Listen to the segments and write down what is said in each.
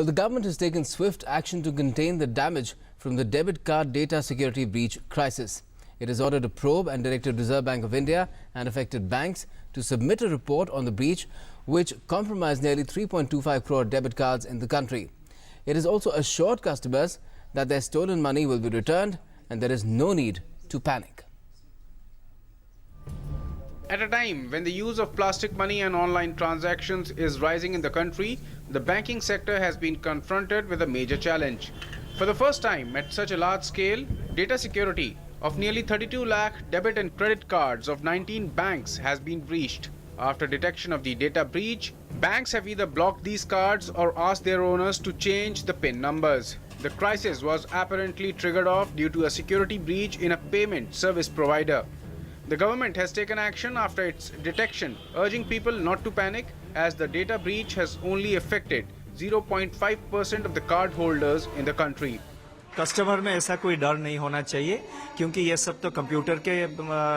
Well, the government has taken swift action to contain the damage from the debit card data security breach crisis. It has ordered a probe and directed Reserve Bank of India and affected banks to submit a report on the breach, which compromised nearly 3.25 crore debit cards in the country. It has also assured customers that their stolen money will be returned and there is no need to panic. At a time when the use of plastic money and online transactions is rising in the country, the banking sector has been confronted with a major challenge. For the first time at such a large scale, data security of nearly 32 lakh debit and credit cards of 19 banks has been breached. After detection of the data breach, banks have either blocked these cards or asked their owners to change the PIN numbers. The crisis was apparently triggered off due to a security breach in a payment service provider. The government has taken action after its detection, urging people not to panic as the data breach has only affected 0.5% of the card holders in the country. Customer में ऐसा कोई डर नहीं होना चाहिए क्योंकि ये सब तो कंप्यूटर के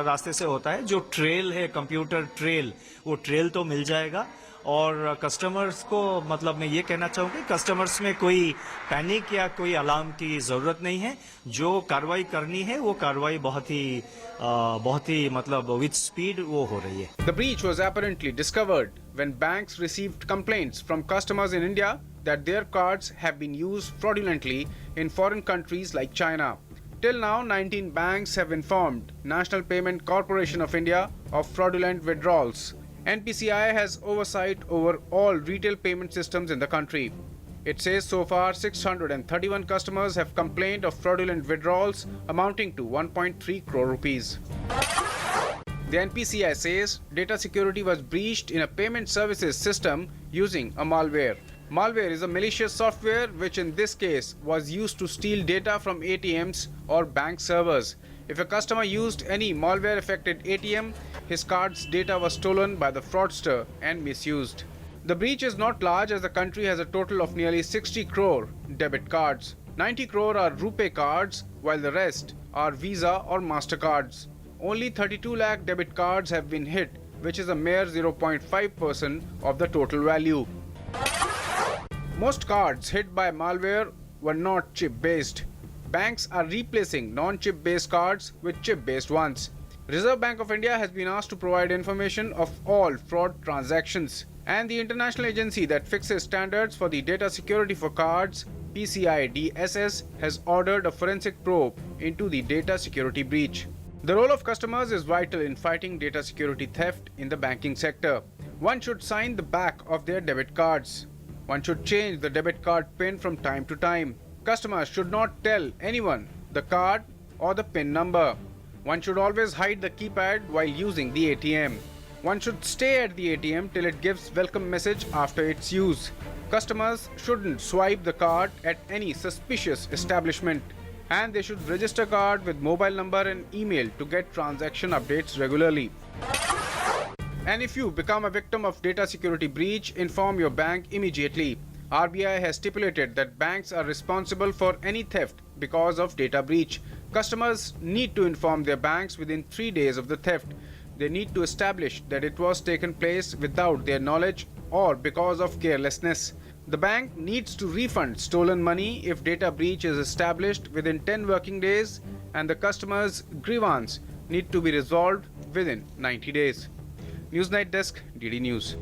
रास्ते से होता है। जो ट्रेल है कंप्यूटर ट्रेल, वो ट्रेल तो मिल जाएगा और कस्टमर्स को मतलब मैं ये कहना चाहूँगा कस्टमर्स में कोई पैनिक या कोई अलार्म की ज़रूरत नहीं है। जो कार्रवाई करनी है वो कार्रवाई बहुत ही मतलब विद स्पीड वो हो रही है। The breach was apparently discovered when banks received complaints from customers in India that their cards have been used fraudulently in foreign countries like China. Till now, 19 banks have informed National Payment Corporation of India of fraudulent withdrawals. NPCI has oversight over all retail payment systems in the country. It says so far 631 customers have complained of fraudulent withdrawals amounting to 1.3 crore rupees. The NPCI says data security was breached in a payment services system using a malware. Malware is a malicious software which in this case was used to steal data from ATMs or bank servers. If a customer used any malware-affected ATM, his card's data was stolen by the fraudster and misused. The breach is not large as the country has a total of nearly 60 crore debit cards. 90 crore are RuPay cards, while the rest are Visa or MasterCards. Only 32 lakh debit cards have been hit, which is a mere 0.5% of the total value. Most cards hit by malware were not chip-based. Banks are replacing non-chip-based cards with chip-based ones. Reserve Bank of India has been asked to provide information of all fraud transactions. And the international agency that fixes standards for the data security for cards, PCI DSS, has ordered a forensic probe into the data security breach. The role of customers is vital in fighting data security theft in the banking sector. One should sign the back of their debit cards. One should change the debit card PIN from time to time. Customers should not tell anyone the card or the PIN number. One should always hide the keypad while using the ATM. One should stay at the ATM till it gives welcome message after its use. Customers shouldn't swipe the card at any suspicious establishment. And they should register card with mobile number and email to get transaction updates regularly. And if you become a victim of data security breach, inform your bank immediately. RBI has stipulated that banks are responsible for any theft because of data breach. Customers need to inform their banks within 3 days of the theft. They need to establish that it was taken place without their knowledge or because of carelessness. The bank needs to refund stolen money if data breach is established within 10 working days, and the customer's grievance need to be resolved within 90 days. Newsnight Desk, DD News.